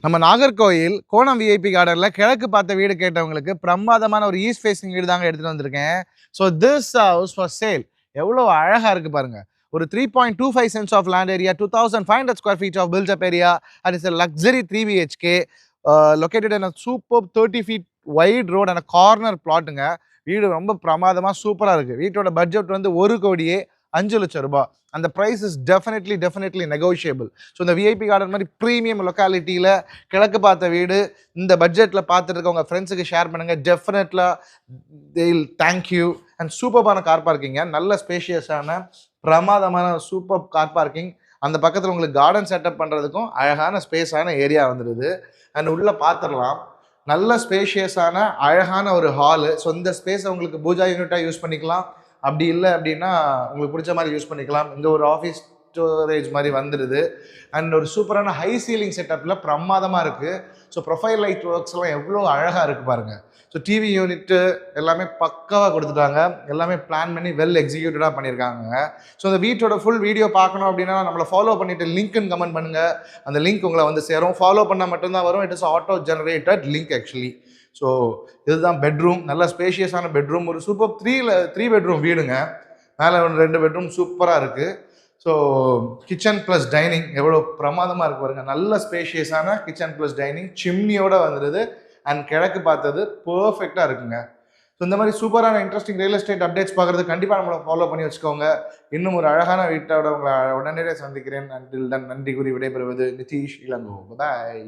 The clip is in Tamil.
நம்ம நாகர்கோயில் கோணம் விஐபி கார்டன்ல கிழக்கு பார்த்த வீடு கேட்டவங்களுக்கு பிரமாதமான ஒரு ஈஸ்ட் ஃபேசிங் வீடு தாங்க எடுத்துட்டு வந்திருக்கேன். So this house for sale. எவ்வளோ அழகா இருக்கு பாருங்க. ஒரு 3.25 cents of land area, 2500 square feet of built up area, and it's a luxury 3 BHK, located in a superb 30 feet wide road and a corner plotங்க. வீடு ரொம்ப பிரமாதமா சூப்பரா இருக்கு. வீட்டோட பட்ஜெட் வந்து 1,05,00,000 ரூபாய். அந்த price is definitely negotiable. So இந்த விஐபி கார்டன் மாதிரி ப்ரீமியம் லொக்காலிட்டியில் கிழக்கு பார்த்த வீடு இந்த பட்ஜெட்டில் பார்த்துட்டு இருக்க உங்கள் ஃப்ரெண்ட்ஸுக்கு ஷேர் பண்ணுங்கள். டெஃபினெட்லாக தேல் தேங்க்யூ. அண்ட் சூப்பர்பான கார் பார்க்கிங்க, நல்ல ஸ்பேஷியஸான பிரமாதமான சூப்பர் கார் பார்க்கிங். அந்த பக்கத்தில் உங்களுக்கு கார்டன் செட்டப் பண்ணுறதுக்கும் அழகான ஸ்பேஸான ஏரியா வந்துடுது. அண்ட் உள்ளே பார்த்துடலாம், நல்ல ஸ்பேஷியஸான அழகான ஒரு ஹாலு. ஸோ இந்த ஸ்பேஸை உங்களுக்கு பூஜா யூனிட்டாக யூஸ் பண்ணிக்கலாம். அப்படி இல்லை அப்படின்னா உங்களுக்கு பிடிச்ச மாதிரி யூஸ் பண்ணிக்கலாம். இங்கே ஒரு ஆஃபீஸ் ஸ்டோரேஜ் மாதிரி வந்துடுது. அண்ட் ஒரு சூப்பரான ஹை சீலிங் செட்டப்பில் பிரமாதமாக இருக்குது. ஸோ ப்ரொஃபைல் லைட் ஒர்க்ஸ்லாம் எவ்வளோ அழகாக இருக்குது பாருங்கள். ஸோ டிவி யூனிட்டு எல்லாமே பக்காவாக கொடுத்துட்டாங்க. எல்லாமே பிளான் பண்ணி வெல் எக்ஸிக்யூட்டடாக பண்ணியிருக்காங்க. ஸோ இந்த வீட்டோட ஃபுல் வீடியோ பார்க்கணும் அப்படின்னா நம்மளை ஃபாலோ பண்ணிவிட்டு லிங்க்னு கமெண்ட் பண்ணுங்கள். அந்த லிங்க் உங்களை வந்து சேரும். ஃபாலோ பண்ணால் மட்டும்தான் வரும். It is auto generated link actually. So இதுதான் பெட்ரூம், நல்ல ஸ்பேஷியஸான பெட்ரூம். ஒரு சூப்பர் த்ரீ பெட்ரூம் வீடுங்க. மேலே 2 பெட்ரூம் சூப்பராக இருக்குது. ஸோ கிச்சன் ப்ளஸ் டைனிங் எவ்வளோ பிரமாதமாக இருக்கு பாருங்க. நல்ல ஸ்பேஷியஸான கிச்சன் ப்ளஸ் டைனிங், சிம்னியோட வந்துடுது. அண்ட் கிழக்கு பார்த்தது பர்ஃபெக்டாக இருக்குங்க. ஸோ இந்த மாதிரி சூப்பரான இன்ட்ரெஸ்டிங் ரியல் எஸ்டேட் அப்டேட்ஸ் பார்க்குறது கண்டிப்பாக நம்மளை ஃபாலோ பண்ணி வச்சுக்கோங்க. இன்னும் ஒரு அழகான வீட்டோட உங்களை உடனடியாக சந்திக்கிறேன். அண்டில் தன் நன்றி கூறி விடைபெறுவது நிதிஷ் இளங்கோ. பாய்.